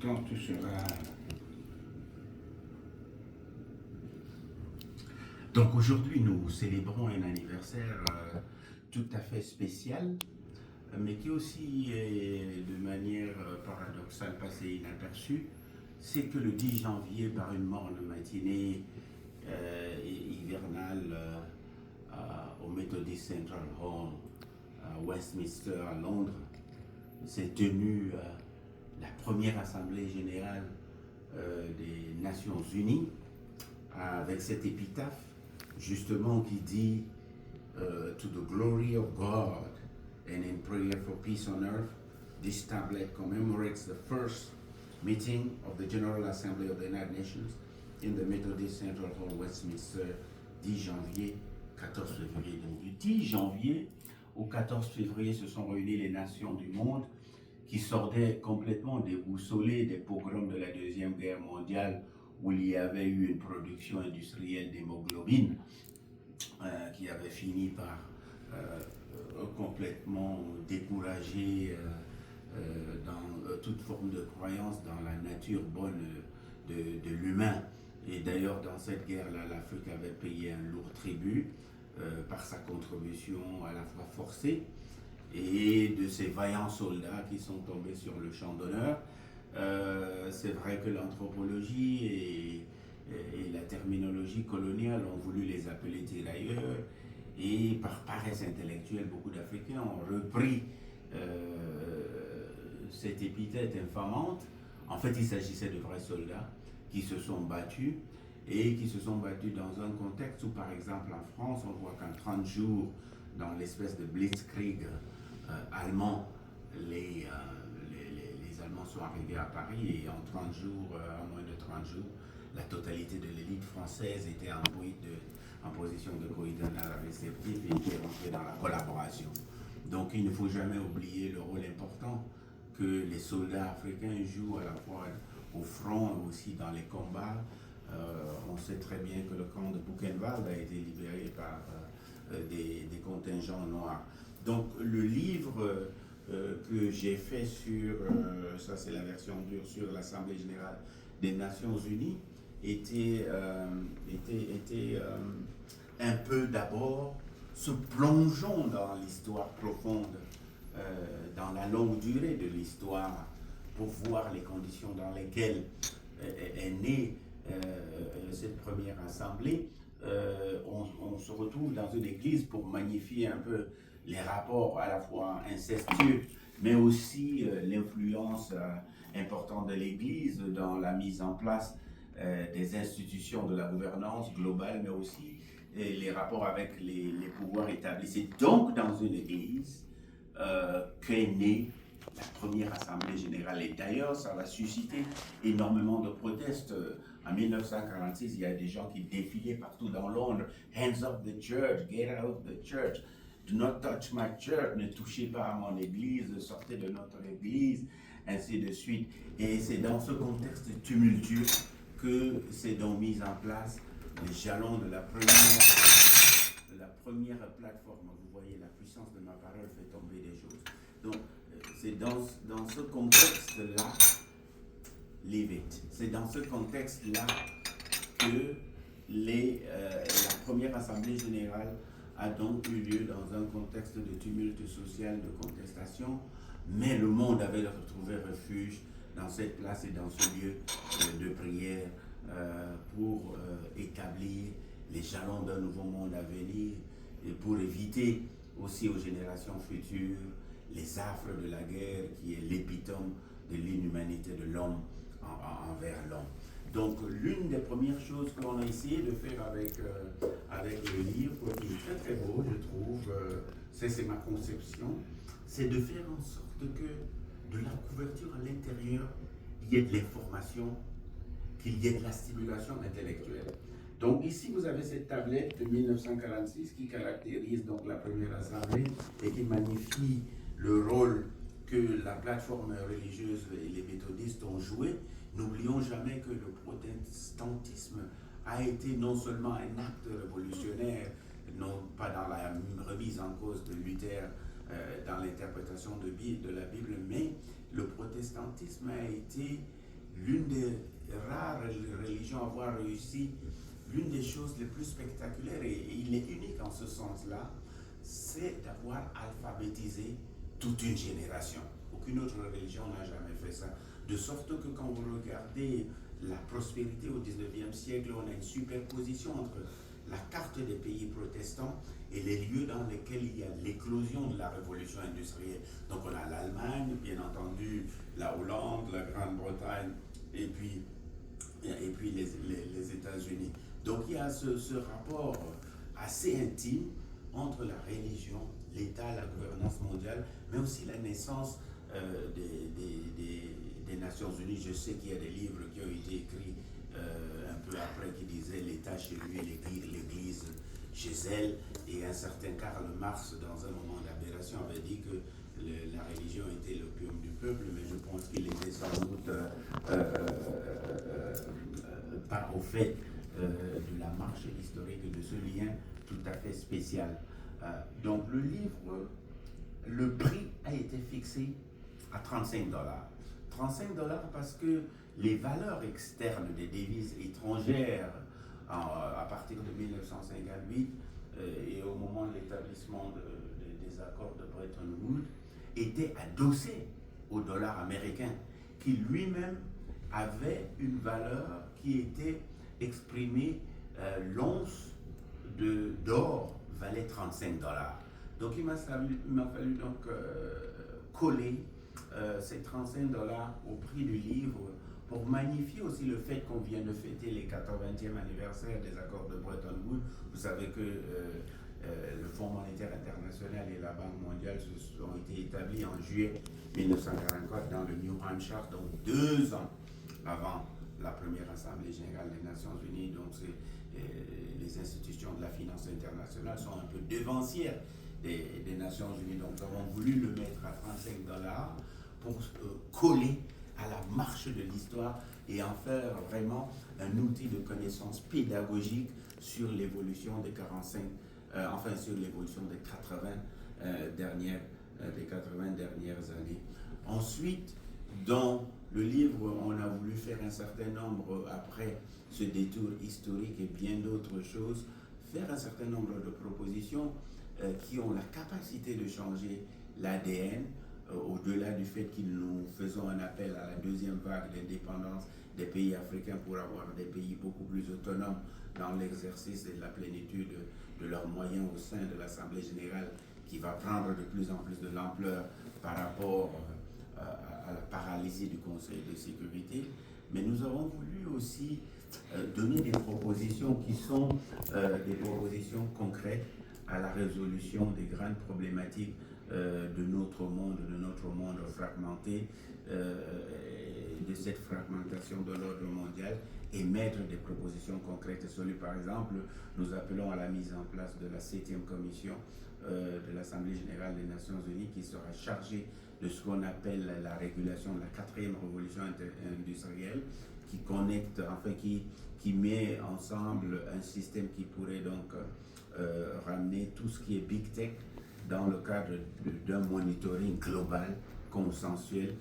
quand tu seras... Donc aujourd'hui, nous célébrons un anniversaire tout à fait spécial, mais qui aussi est de manière paradoxale passé inaperçue. C'est que le 10 janvier, par une morne matinée hivernale au Methodist Central Hall à Westminster, à Londres, s'est tenue la première assemblée générale des Nations Unies avec cette épitaphe justement qui dit To the glory of God and in prayer for peace on earth, this tablet commemorates the first meeting of the General Assembly of the United Nations in the Methodist Central Hall, Westminster, 10 janvier, 14 février. Donc du 10 janvier au 14 février se sont réunies les nations du monde qui sortaient complètement déboussolées des pogroms de la Deuxième Guerre mondiale où il y avait eu une production industrielle d'hémoglobine qui avait fini par complètement décourager dans toute forme de croyance dans la nature bonne de l'humain. Et d'ailleurs, dans cette guerre-là, l'Afrique avait payé un lourd tribut par sa contribution à la fois forcée et de ces vaillants soldats qui sont tombés sur le champ d'honneur. C'est vrai que l'anthropologie et la terminologie coloniale ont voulu les appeler tirailleurs, et par paresse intellectuelle, beaucoup d'Africains ont repris cette épithète infamante. En fait, il s'agissait de vrais soldats qui se sont battus et qui se sont battus dans un contexte où, par exemple, en France, on voit qu'en 30 jours, dans l'espèce de blitzkrieg allemand, les Allemands sont arrivés à Paris et en 30 jours, en moins de 30 jours, la totalité de l'élite française était en position de coïdonale réceptif et était rentrée dans la collaboration. Donc il ne faut jamais oublier le rôle important que les soldats africains jouent à la fois au front et aussi dans les combats. On sait très bien que le camp de Buchenwald a été libéré par des contingents noirs. Donc le livre que j'ai fait sur, ça c'est la version dure, sur l'Assemblée Générale des Nations Unies, était un peu d'abord se plongeons dans l'histoire profonde, dans la longue durée de l'histoire, pour voir les conditions dans lesquelles est née cette première assemblée. On se retrouve dans une église pour magnifier un peu les rapports à la fois incestueux, mais aussi l'influence importante de l'église dans la mise en place des institutions de la gouvernance globale, mais aussi les rapports avec les pouvoirs établis. C'est donc dans une église qu'est née la première assemblée générale. Et d'ailleurs, ça va susciter énormément de protestes. En 1946, il y a des gens qui défilaient partout dans Londres. Hands off the church, get out of the church. Do not touch my church, ne touchez pas à mon église, sortez de notre église, ainsi de suite. Et c'est dans ce contexte tumultueux que s'est donc mise en place les jalons de la première plateforme. Vous voyez, la puissance de ma parole fait tomber des choses. Donc, c'est dans ce contexte-là, leave it. C'est dans ce contexte-là que la première assemblée générale a donc eu lieu dans un contexte de tumulte social, de contestation, mais le monde avait retrouvé refuge dans cette place et dans ce lieu de prière pour établir les jalons d'un nouveau monde à venir et pour éviter aussi aux générations futures les affres de la guerre qui est l'épitome de l'inhumanité de l'homme envers l'homme. Donc l'une des premières choses qu'on a essayé de faire avec le livre, qui est très très beau je trouve, c'est ma conception, c'est de faire en sorte que de la couverture à l'intérieur, il y ait de l'information, qu'il y ait de la stimulation intellectuelle. Donc ici vous avez cette tablette de 1946 qui caractérise donc la première assemblée et qui magnifie le rôle que la plateforme religieuse et les méthodistes ont joué. N'oublions jamais que le protestantisme a été non seulement un acte révolutionnaire, non pas dans la remise en cause de Luther dans l'interprétation de la Bible, mais le protestantisme protestantisme a été l'une des rares religions à avoir réussi l'une des choses les plus spectaculaires, et il est unique en ce sens-là, c'est d'avoir alphabétisé toute une génération. Aucune autre religion n'a jamais fait ça. De sorte que quand vous regardez la prospérité au 19e siècle, on a une superposition entre la carte des pays protestants et les lieux dans lesquels il y a l'éclosion de la révolution industrielle. Donc on a l'Allemagne, bien entendu, la Hollande, la Grande-Bretagne, et puis les États-Unis. Donc il y a ce rapport assez intime entre la religion, l'État, la gouvernance mondiale, mais aussi la naissance des Nations Unies. Je sais qu'il y a des livres qui ont été écrits un peu après qui disaient l'État chez lui, l'Église chez elle, et un certain Karl Marx, dans un moment d'aberration, avait dit que la religion était l'opium du peuple, mais je pense qu'il était sans doute pas au fait de la marche historique de ce lien tout à fait spécial. Donc le livre, le prix a été fixé à 35 dollars. 35 dollars parce que les valeurs externes des devises étrangères à partir de 1958 et au moment de l'établissement des accords de Bretton Woods étaient adossées au dollar américain, qui lui-même avait une valeur qui était exprimée, l'once d'or valait 35 dollars. Donc il m'a fallu donc coller ces 35 dollars au prix du livre pour magnifier aussi le fait qu'on vient de fêter les 80e anniversaire des accords de Bretton Woods. Vous savez que le Fonds monétaire international et la Banque mondiale ont été établis en juillet 1944 dans le New Hampshire, donc 2 ans avant la première Assemblée générale des Nations Unies. Donc les institutions de la finance internationale sont un peu devancières des Nations Unies. Donc nous avons voulu le mettre à 35 dollars pour coller à la marche de l'histoire et en faire vraiment un outil de connaissance pédagogique sur l'évolution des 45, sur l'évolution des 80 dernières années. Ensuite, dans le livre, on a voulu faire un certain nombre, après ce détour historique et bien d'autres choses, faire un certain nombre de propositions qui ont la capacité de changer l'ADN, au-delà du fait que nous faisons un appel à la deuxième vague d'indépendance des pays africains pour avoir des pays beaucoup plus autonomes dans l'exercice et la plénitude de leurs moyens au sein de l'Assemblée générale, qui va prendre de plus en plus de l'ampleur par rapport à la paralysie du Conseil de sécurité. Mais nous avons voulu aussi donner des propositions qui sont des propositions concrètes à la résolution des grandes problématiques de notre monde fragmenté, de cette fragmentation de l'ordre mondial, et mettre des propositions concrètes. Celui, par exemple, nous appelons à la mise en place de la 7e commission de l'Assemblée générale des Nations Unies, qui sera chargée de ce qu'on appelle la régulation de la 4e révolution industrielle, qui connecte, enfin qui met ensemble un système qui pourrait donc ramener tout ce qui est big tech dans le cadre d'un monitoring global, consensuel,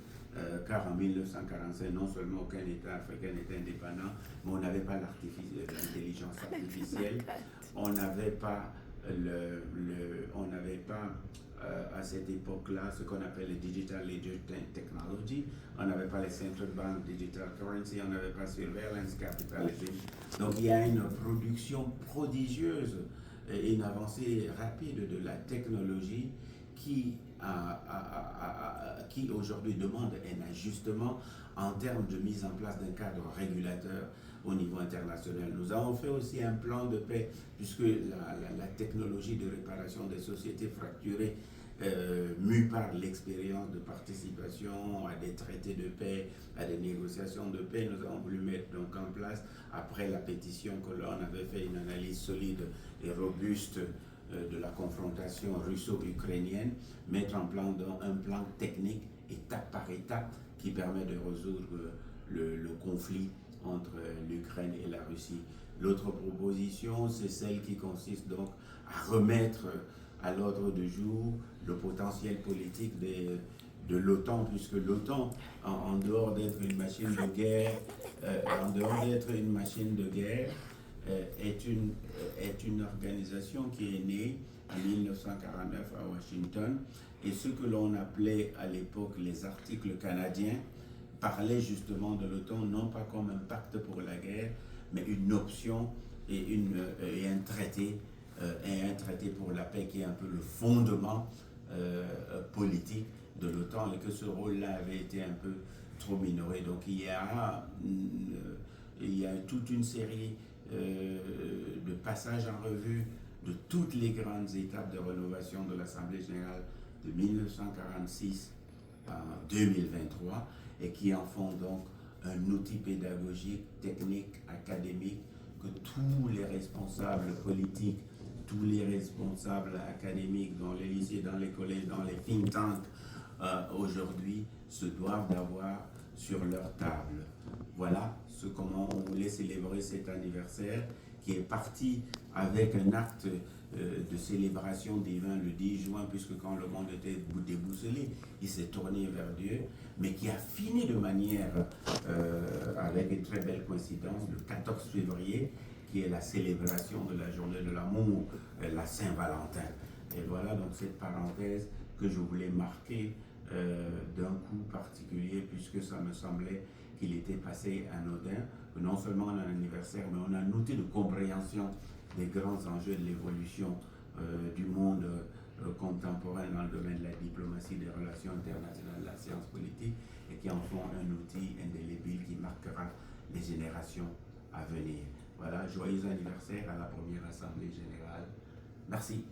car en 1945, non seulement aucun État africain n'était indépendant, mais on n'avait pas l'intelligence artificielle, on n'avait pas à cette époque-là ce qu'on appelle les Digital Ledger Technology, on n'avait pas les Central Bank Digital Currency, on n'avait pas Surveillance Capitalism. Donc il y a une production prodigieuse et une avancée rapide de la technologie qui aujourd'hui demande un ajustement en termes de mise en place d'un cadre régulateur au niveau international. Nous avons fait aussi un plan de paix, puisque la technologie de réparation des sociétés fracturées, mue par l'expérience de participation à des traités de paix, à des négociations de paix, nous avons voulu mettre donc en place, après la pétition que l'on avait fait une analyse solide et robuste de la confrontation russo-ukrainienne, mettre en place un plan technique, étape par étape, qui permet de résoudre le conflit entre l'Ukraine et la Russie. L'autre proposition, c'est celle qui consiste donc à remettre à l'ordre du jour le potentiel politique de l'OTAN, puisque l'OTAN, en dehors d'être une machine de guerre, est une organisation qui est née en 1949 à Washington, et ce que l'on appelait à l'époque les articles canadiens parlaient justement de l'OTAN non pas comme un pacte pour la guerre, mais une option et un traité pour la paix qui est un peu le fondement politique de l'OTAN, et que ce rôle-là avait été un peu trop minoré. Donc il y a toute une série de passages en revue de toutes les grandes étapes de rénovation de l'Assemblée générale de 1946 à 2023, et qui en font donc un outil pédagogique, technique, académique, que tous les responsables politiques, tous les responsables académiques dans les lycées, dans les collèges, dans les think tanks, aujourd'hui se doivent d'avoir sur leur table. Voilà comment on voulait célébrer cet anniversaire, qui est parti avec un acte de célébration divin le 10 juin, puisque quand le monde était déboussolé, il s'est tourné vers Dieu, mais qui a fini de manière, avec une très belle coïncidence, le 14 février, qui est la célébration de la journée de l'amour, la Saint-Valentin. Et voilà donc cette parenthèse que je voulais marquer d'un coup particulier, puisque ça me semblait qu'il était passé anodin, que non seulement on a un anniversaire, mais on a un outil de compréhension des grands enjeux de l'évolution du monde contemporain dans le domaine de la diplomatie, des relations internationales, de la science politique, et qui en font un outil indélébile qui marquera les générations à venir. Voilà, joyeux anniversaire à la première Assemblée générale. Merci.